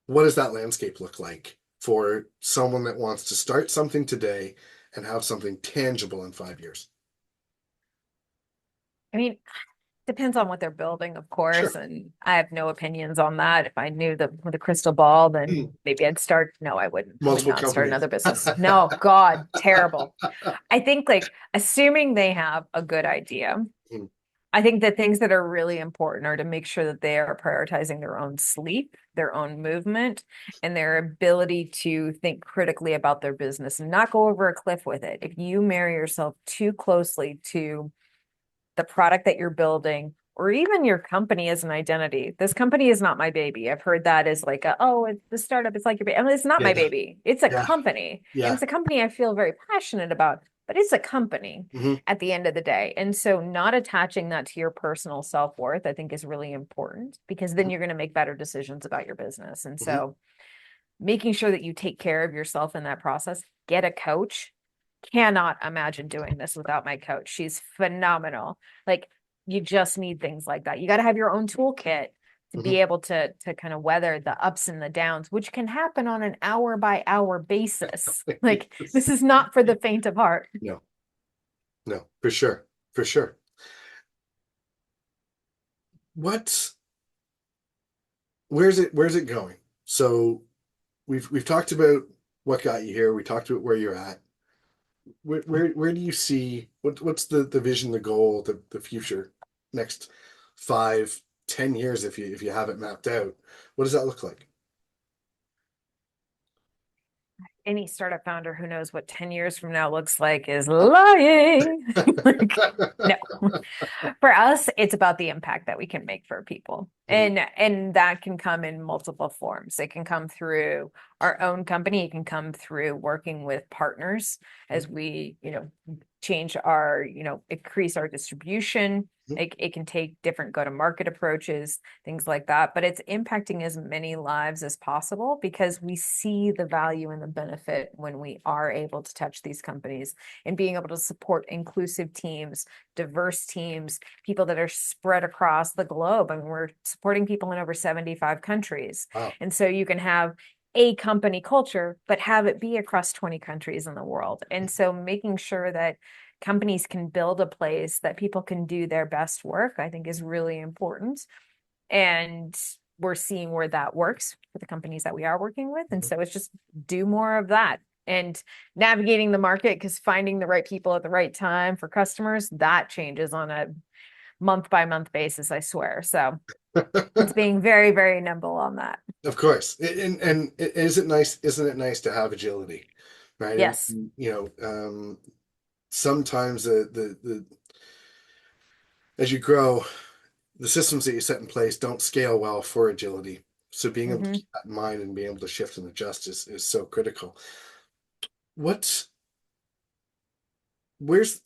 What does that landscape look like for someone that wants to start something today and have something tangible in 5 years? I mean, depends on what they're building, of course, Sure. and I have no opinions on that. If I knew the with a crystal ball, then maybe I'd start. No, I wouldn't. I would Multiple not start companies. another business. No, God, terrible. I think like assuming they have a good idea. I think the things that are really important are to make sure that they are prioritizing their own sleep, their own movement, and their ability to think critically about their business and not go over a cliff with it. If you marry yourself too closely to the product that you're building, or even your company as an identity. This company is not my baby. I've heard that as like, it's the startup. It's like your baby. I mean, it's not my Yeah. baby. It's a Yeah. company. And Yeah. it's a company I feel very passionate about, but it's a company Hmm. at the end of the day. And so not attaching that to your personal self-worth, I think is really important because then you're going to make better decisions about your business. And Hmm. so making sure that you take care of yourself in that process, get a coach. Cannot imagine doing this without my coach. She's phenomenal. Like you just need things like that. You got to have your own toolkit to Hmm. be able to kind of weather the ups and the downs, which can happen on an hour by hour basis. Like this is not for the faint of heart. No, no, for sure. For sure. What's where's it going? So we've talked about what got you here. We talked about where you're at. Where do you see what's the vision, the goal, the future next 5, 10 years if you have it mapped out? What does that look like? Any startup founder who knows what 10 years from now looks like is lying. Like, no. For us, it's about the impact that we can make for people. Mhm. And that can come in multiple forms. It can come through our own company, it can come through working with partners as we, change our, increase our distribution. Mhm. It can take different go-to-market approaches, things like that, but it's impacting as many lives as possible because we see the value and the benefit when we are able to touch these companies and being able to support inclusive teams, diverse teams, people that are spread across the globe. I mean, we're supporting people in over 75 countries. Wow. And so you can have a company culture, but have it be across 20 countries in the world. And so making sure that companies can build a place that people can do their best work, I think is really important. And we're seeing where that works for the companies that we are working with. And so it's just do more of that and navigating the market because finding the right people at the right time for customers, that changes on a month by month basis, I swear. So It's being very, very nimble on that. Of course. And is it nice, isn't it nice to have agility, right? And, Yes. sometimes as you grow, the systems that you set in place don't scale well for agility. So being able to Hmm. keep that in mind and being able to shift and adjust is so critical. What's where's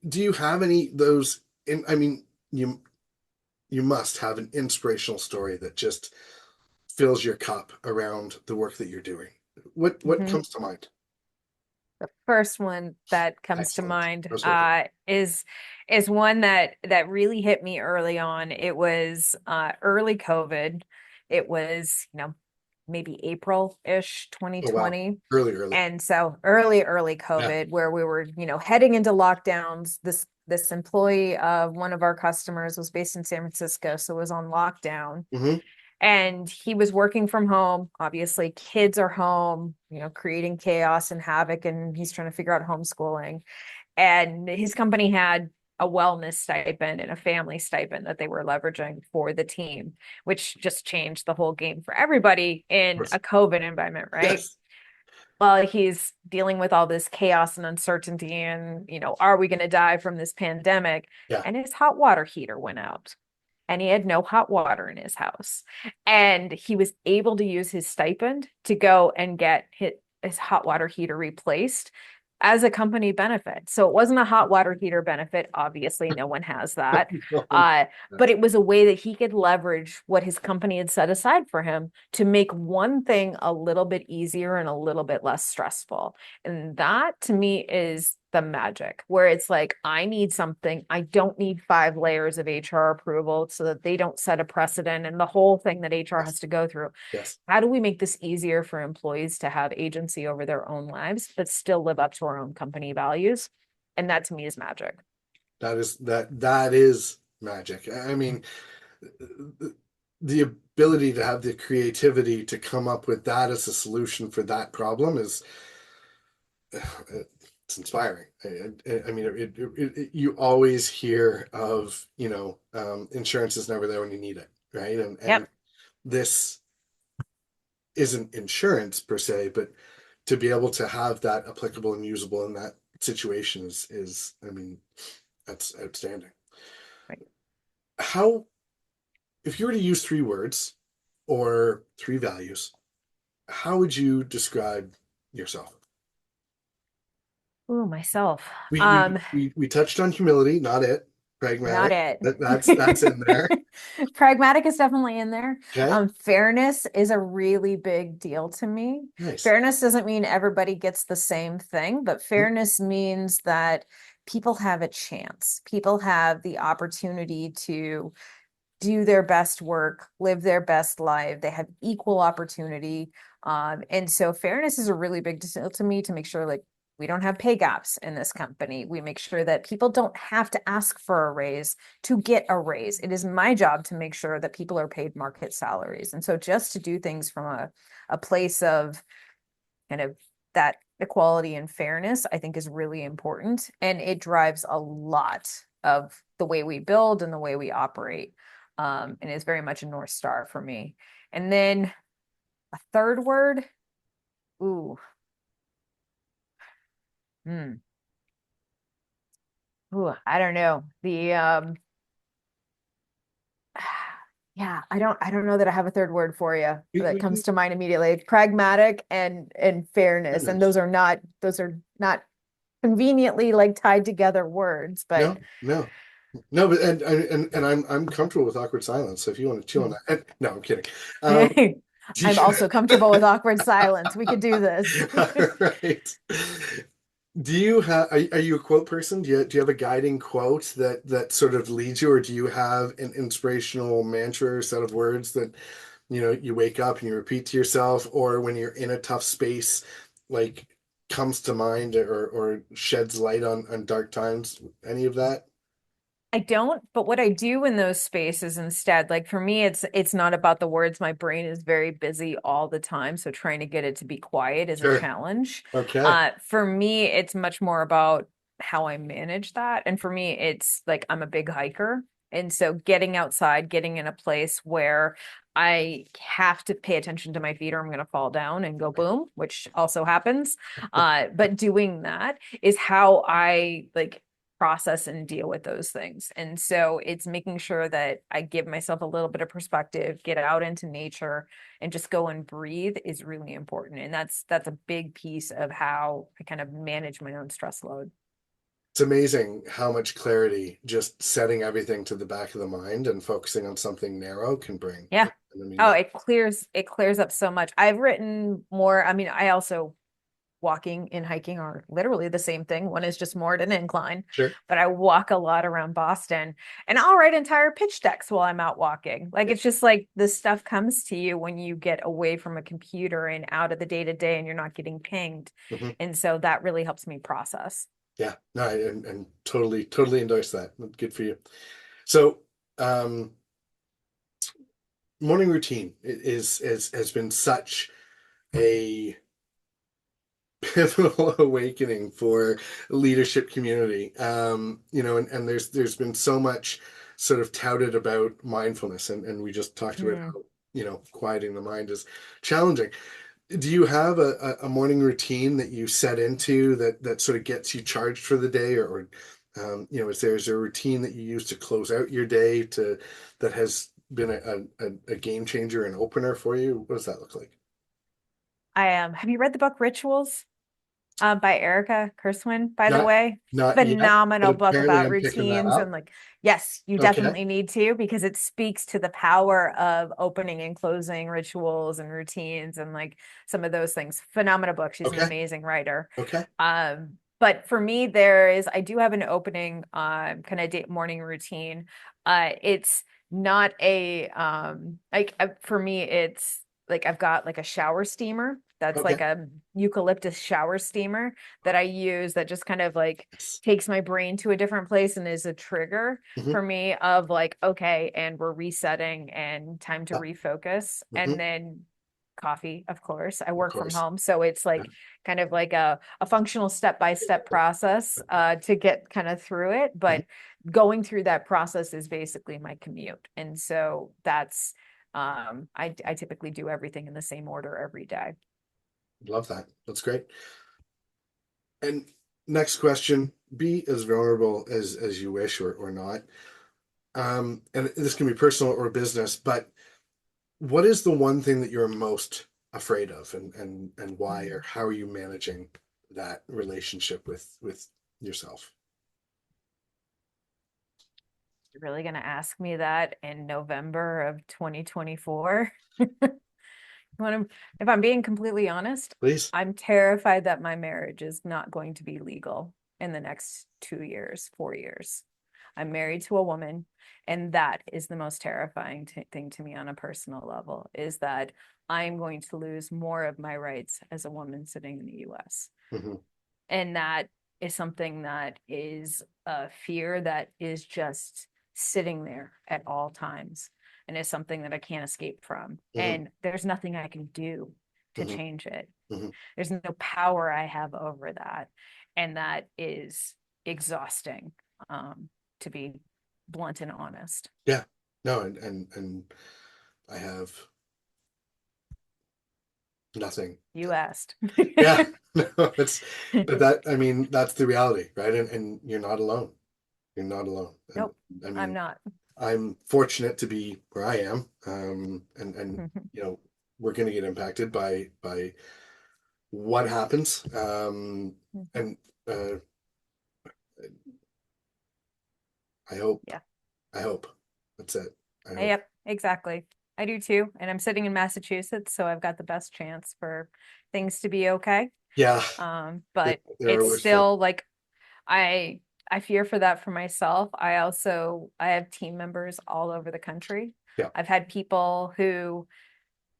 do you have any those in I mean you must have an inspirational story that just fills your cup around the work that you're doing. What Hmm. comes to mind? The first one that comes to Excellent. mind I was hoping. is one that really hit me early on. It was early COVID. It was, maybe April-ish Oh wow. 2020. Early, early. And so early Yeah. COVID, where we were, heading into lockdowns. This employee of one of our customers was based in San Francisco, so was on lockdown. Hmm. And he was working from home. Obviously, kids are home, creating chaos and havoc, and he's trying to figure out homeschooling. And his company had a wellness stipend and a family stipend that they were leveraging for the team, which just changed the whole game for everybody Of in course. a COVID environment, right? Yes. Well, he's dealing with all this chaos and uncertainty, and, are we going to die from this pandemic? Yeah. And his hot water heater went out, and he had no hot water in his house. And he was able to use his stipend to go and get his hot water heater replaced as a company benefit. So it wasn't a hot water heater benefit. Obviously, no one has that. No one- But it was a way that he could leverage what his company had set aside for him to make one thing a little bit easier and a little bit less stressful. And that to me is the magic, where it's like, I need something. I don't need 5 layers of HR approval so that they don't set a precedent and the whole thing that HR has Yes. to go through. Yes. How do we make this easier for employees to have agency over their own lives, but still live up to our own company values? And that to me is magic. That is magic. I mean, the ability to have the creativity to come up with that as a solution for that problem is it's inspiring. I mean, you always hear of, insurance is never there when you need it, right? And Yep. this isn't insurance per se, but to be able to have that applicable and usable in that situation is I mean, that's outstanding. Right. How, if you were to use 3 words or 3 values, how would you describe yourself? Ooh, myself. We we we touched on humility, not it. Not Pragmatic. it. That's in there. Pragmatic is definitely in there. Okay. Fairness is a really big deal to me. Nice. Fairness doesn't mean everybody gets the same thing, but Mhm. fairness means that people have a chance. People have the opportunity to do their best work, live their best life. They have equal opportunity. And so fairness is a really big deal to me, to make sure like we don't have pay gaps in this company. We make sure that people don't have to ask for a raise to get a raise. It is my job to make sure that people are paid market salaries. And so just to do things from a place of kind of that equality and fairness, I think is really important. And it drives a lot of the way we build and the way we operate. And is very much a North Star for me. And then a third word, ooh, hmm, ooh, I don't know. Yeah, I don't know that I have a third word for you that We comes can to mind immediately. Pragmatic and fairness. And goodness. those are not conveniently like tied together words, but No, no. No, but and I'm comfortable with awkward silence. So if you want to chew on that, no, I'm kidding. Um, do I'm you, also comfortable with awkward silence. We could do this. right? Do you have are you a quote person? Do you have a guiding quote that sort of leads you, or do you have an inspirational mantra or set of words that you wake up and you repeat to yourself, or when you're in a tough space, like comes to mind or sheds light on dark times? Any of that? I don't, but what I do in those spaces instead, like for me, it's not about the words. My brain is very busy all the time, so trying to get it to be quiet is a Sure. challenge. Okay. For me, it's much more about how I manage that. And for me, it's like I'm a big hiker. And so getting outside, getting in a place where I have to pay attention to my feet or I'm going to fall down and go boom, which also happens. But doing that is how I like process and deal with those things. And so it's making sure that I give myself a little bit of perspective, get out into nature and just go and breathe is really important. And that's a big piece of how I kind of manage my own stress load. It's amazing how much clarity just setting everything to the back of the mind and focusing on something narrow can bring. Yeah. And I mean Oh, that it clears up so much. I've written more. I mean, I also walking and hiking are literally the same thing. One is just more at an incline, sure. but I walk a lot around Boston and I'll write entire pitch decks while I'm out walking. Like Yeah. it's just like this stuff comes to you when you get away from a computer and out of the day to day and you're not getting pinged. Hmm. And so that really helps me process. Yeah. No, and totally endorse that. Good for you. So, um, morning routine is has been such a pivotal awakening for leadership community. And there's been so much sort of touted about mindfulness, and we just talked about Mm. how quieting the mind is challenging. Do you have a morning routine that you set into that sort of gets you charged for the day, or is there a routine that you use to close out your day to that has been a game changer and opener for you? What does that look like? I have you read the book Rituals? By Erica Kurswin, by the Not way. not yet, but Phenomenal book apparently about I'm picking that routines and up. like, yes, you Okay. definitely need to because it speaks to the power of opening and closing rituals and routines and like some of those things. Phenomenal book. She's an Okay. amazing writer. Okay. But for me, I do have an opening kind of day morning routine. It's not a for me, it's like I've got like a shower steamer that's like Okay. a eucalyptus shower steamer that I use that just kind of like Yes. takes my brain to a different place and is a trigger Hmm. for me of like, okay, and we're resetting and time to Yeah. refocus. And Hmm. then coffee, of course. I Of work from course. home. So it's Yeah. like kind of like a functional step-by-step process to get kind of through it. Mhm. But going through that process is basically my commute. And so that's I typically do everything in the same order every day. Love that. That's great. And next question, be as vulnerable as you wish or not. And this can be personal or business, but what is the one thing that you're most afraid of and why, or Mm. how are you managing that relationship with yourself? You're really going to ask me that in November of 2024? If I'm being completely honest, Please. I'm terrified that my marriage is not going to be legal in the next 2 years, 4 years. I'm married to a woman, and that is the most terrifying thing to me on a personal level, is that I'm going to lose more of my rights as a woman sitting in the US. Hmm. And that is something that is a fear that is just sitting there at all times and is something that I can't escape from. Hmm. And there's nothing I can do to Hmm. change it. Hmm. There's no power I have over that. And that is exhausting, to be blunt and honest. Yeah. No, and I have nothing. You asked. Yeah. No, but I mean, that's the reality, right? And you're not alone. You're not alone. And Nope, I I'm mean, not. I'm fortunate to be where I am. And we're going to get impacted by what happens. And uh, I hope, Yeah. I hope that's it. I hope. Yep, exactly. I do too. And I'm sitting in Massachusetts, so I've got the best chance for things to be okay. Yeah, But there are it's worse things. still like I I fear for that for myself. I have team members all over the country. Yeah. I've had people who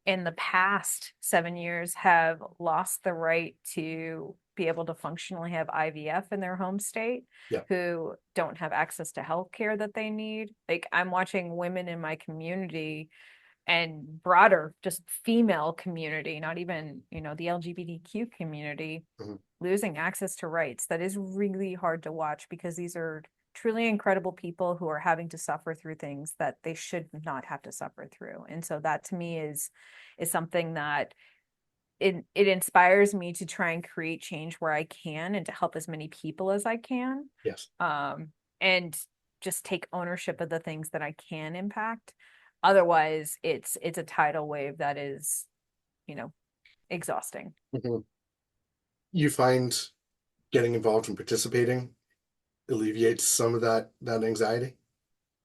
in the past 7 years have lost the right to be able to functionally have IVF in their home state, Yeah. who don't have access to health care that they need. Like I'm watching women in my community and broader just female community, not even, the LGBTQ community, Mhm. losing access to rights. That is really hard to watch because these are truly incredible people who are having to suffer through things that they should not have to suffer through. And so that to me is something that it inspires me to try and create change where I can and to help as many people as I can. Yes. And just take ownership of the things that I can impact. Otherwise, it's a tidal wave that is, you know, exhausting. Mhm. You find getting involved and participating alleviates some of that anxiety?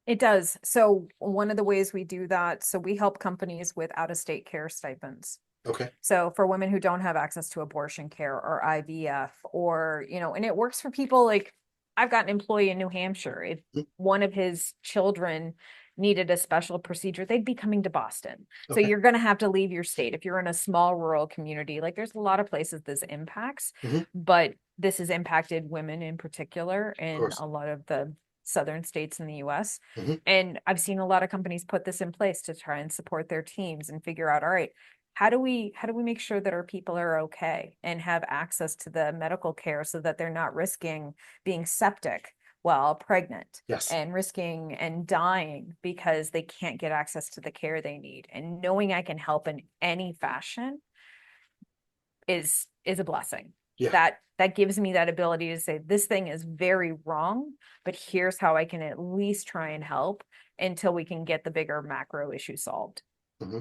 It does. So one of the ways we do that, so we help companies with out-of-state care stipends. Okay. So for women who don't have access to abortion care or IVF or, and it works for people like I've got an employee in New Hampshire. If Mhm. one of his children needed a special procedure, they'd be coming to Boston. So Okay. you're going to have to leave your state. If you're in a small rural community, like there's a lot of places this impacts, Hmm. Of but this has impacted women in particular in course. a lot of the southern states in the US. Hmm. And I've seen a lot of companies put this in place to try and support their teams and figure out, all right, how do we make sure that our people are okay and have access to the medical care so that they're not risking being septic while pregnant Yes. and risking and dying because they can't get access to the care they need, and knowing I can help in any fashion is a blessing. Yeah. That gives me that ability to say this thing is very wrong, but here's how I can at least try and help until we can get the bigger macro issue solved. Hmm.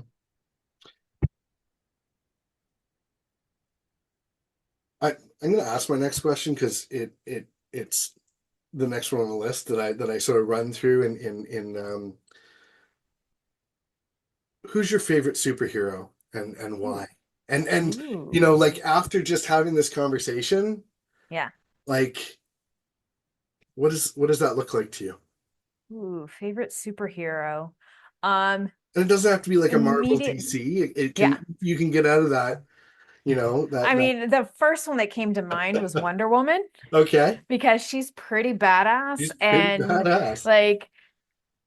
I'm going to ask my next question because it's the next one on the list that I sort of run through in who's your favorite superhero and Ooh. why? And Ooh. like after just having this conversation, Yeah. like what does that look like to you? Ooh, favorite superhero. And it doesn't have to be like a Marvel Immediate. DC. It Yeah. can you can get out of that, I that mean, the first one that came to mind was Wonder Woman okay. because she's pretty badass She's pretty and badass. like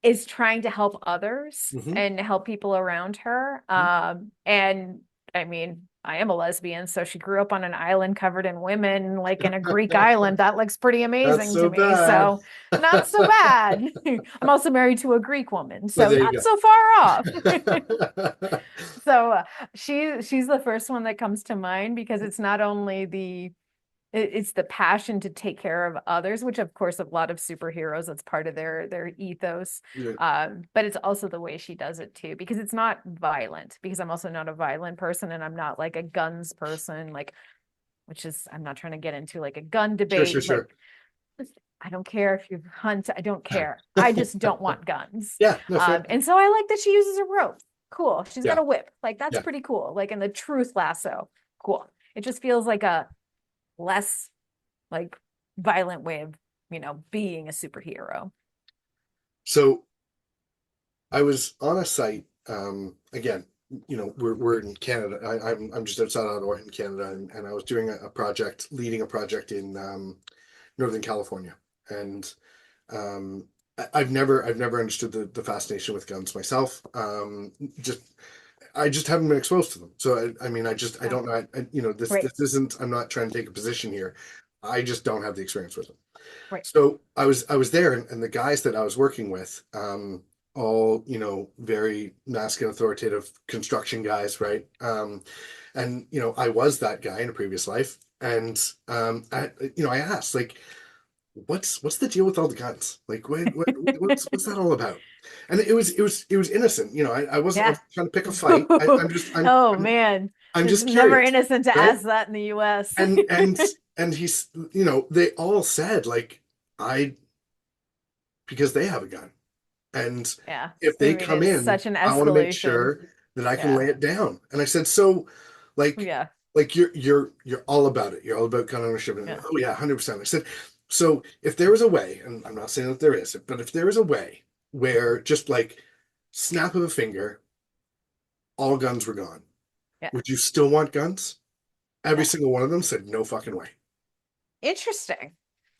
is trying to help others Hmm. and help people around her. And I mean, I am a lesbian, so she grew up on an island covered in women, like in a Greek island. That looks pretty That's amazing to so me. bad. So not so bad. I'm also married to a Greek woman, Well, so there you not go. so far off. So she's the first one that comes to mind because it's not only it's the passion to take care of others, which of course a lot of superheroes, that's part of their ethos. Yeah. But it's also the way she does it too, because it's not violent, because I'm also not a violent person and I'm not like a guns person, like, which is, I'm not trying to get into like a gun Sure, sure, debate. sure. Like, I don't care if you hunt, I don't care. I just don't want guns. Yeah, no, fair. And so I like that she uses a rope. Cool. She's got Yeah, a whip. Like that's yeah. pretty cool. Like in the truth lasso. Cool. It just feels like a less like violent way of, being a superhero. So I was on a site, again, we're in Canada. I'm just outside Ottawa in Canada, and I was doing a project, leading a project in Northern California, and I've never understood the fascination with guns myself. Just I just haven't been exposed to them. So I mean, I Yeah. don't know. This Right. this isn't. I'm not trying to take a position here. I just don't have the experience with them. Right. So I was there, and the guys that I was working with, all very masculine, authoritative construction guys, right? And I was that guy in a previous life, and I asked like, what's the deal with all the guns? Like, what's that all about? And it was innocent. I Yeah. wasn't trying to pick a fight. I'm just Oh man. I'm It's just never curious, innocent to right? ask that in the US. And he's they all said like I because they have a gun, and Yeah. if I they mean, come it's in, such an I want to make escalation. sure that I can Yeah. lay it down. And I said, so like Yeah. like you're all about it. You're all about gun ownership. And Yeah. oh yeah, 100%. I said, so if there was a way, and I'm not saying that there is, but if there is a way where just like snap of a finger, all guns were gone, Yeah. would you still want guns? Every Yeah. single one of them said no fucking way. Interesting.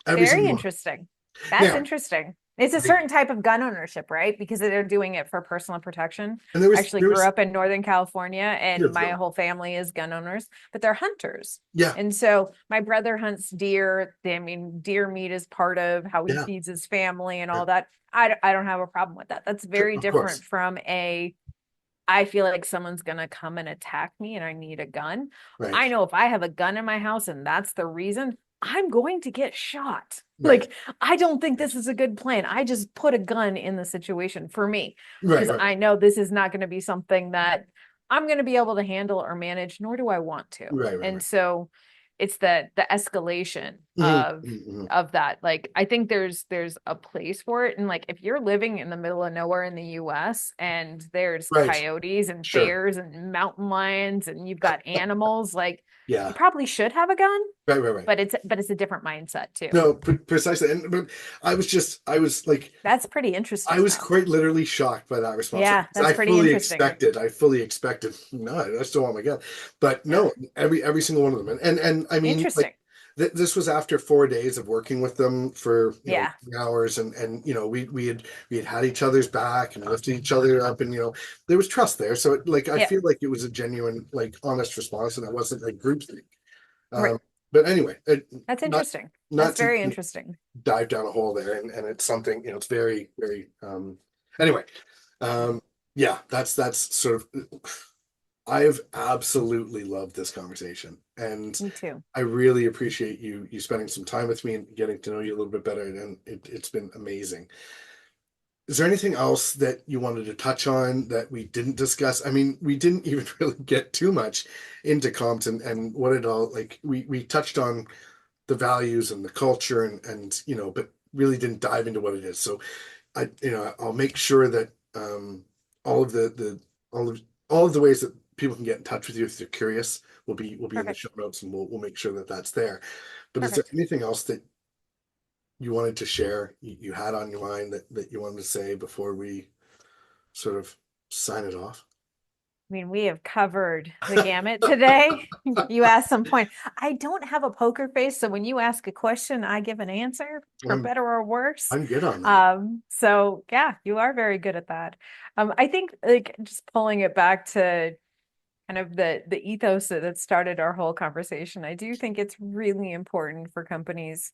Every Very single one. interesting. That's Now, interesting. It's a Like, certain type of gun ownership, right? Because they're doing it for personal protection. and there I was actually there grew was up in Northern California and years my ago. whole family is gun owners, but they're hunters. Yeah, And so my brother hunts deer. I mean, deer meat is part of how he yeah, feeds his family and yeah. all that. I don't have a problem with that. That's Sure, very of course. different from I feel like someone's going to come and attack me and I need a gun. Right, I know if I have a gun in my house and that's the reason, I'm going to get shot. right, Like, I don't think this is a good plan. I just put a gun in the situation for me right, because right, I know this is not going to be something that I'm going to be able to handle or manage, nor do I want to. right, right, And right. so it's the escalation Mhm, mhm, mhm. of that. Like I think there's a place for it. And like if you're living in the middle of nowhere in the US and there's Right. coyotes and Sure. bears and mountain lions and you've got animals, like you Yeah. probably should have a gun, Right, right, right. but it's a different mindset too. No, precisely. And but I was like, That's pretty I interesting was though. quite literally shocked by that response. Yeah, 'Cause that's pretty interesting. I fully expected, no, I still want my gun. But Yeah. no, every single one of them. And I mean, like Interesting. this was after 4 days of working with them for, Yeah. hours, and we had each other's back and lifted each other up, and there was trust there. So like I Yeah. feel like it was a genuine, like, honest response, and it wasn't like groupthink. Right. But anyway, That's not interesting. That's not to very interesting. dive down a hole there, and it's something, it's very, very anyway. um yeah, that's sort of, I've absolutely loved this conversation, and Me too. I really appreciate you spending some time with me and getting to know you a little bit better, and it's been amazing. Is there anything else that you wanted to touch on that we didn't discuss? I mean, we didn't even really get too much into Compt and what it all, like, we touched on the values and the culture, and but really didn't dive into what it is. So I'll make sure that all of the all of the ways that people can get in touch with you if they're curious will be in the Perfect. show notes, and we'll make sure that that's there. But is there Perfect. anything else that you wanted to share, you had on your mind, that you wanted to say before we sort of sign it off? I mean, we have covered the gamut today. You asked some point. I don't have a poker face, so when you ask a question, I give an answer for I'm better or worse. I'm good on that. So yeah, you are very good at that. I think like just pulling it back to kind of the ethos that started our whole conversation. I do think it's really important for companies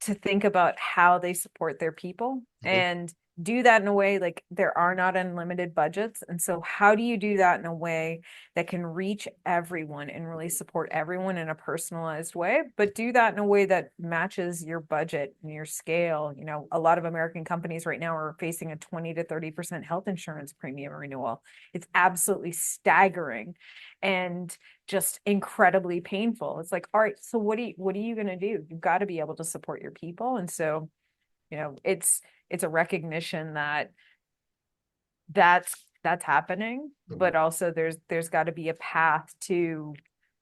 to think about how they support their people Mhm. and do that in a way like there are not unlimited budgets. And so, how do you do that in a way that can reach everyone and really support everyone in a personalized way, but do that in a way that matches your budget and your scale? You know, a lot of American companies right now are facing a 20 to 30% health insurance premium renewal. It's absolutely staggering. And just incredibly painful. It's like, all right, so what are you going to do? You've got to be able to support your people. And so, it's a recognition that that's happening, Mhm. but also there's got to be a path to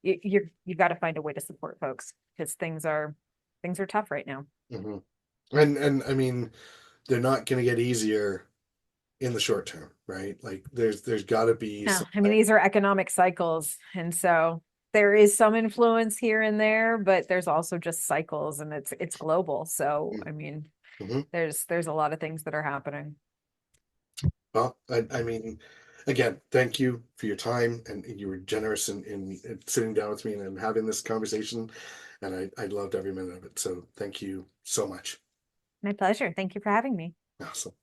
you've got to find a way to support folks because things are tough right now. Mhm. And I mean, they're not going to get easier in the short term, right? Like there's got to be No, some. I mean, these are economic cycles. And so there is some influence here and there, but there's also just cycles and it's global. So, I mean, Mhm. there's a lot of things that are happening. Well, I mean, again, thank you for your time, and you were generous in sitting down with me and having this conversation, and I loved every minute of it. So thank you so much. My pleasure. Thank you for having me. Awesome.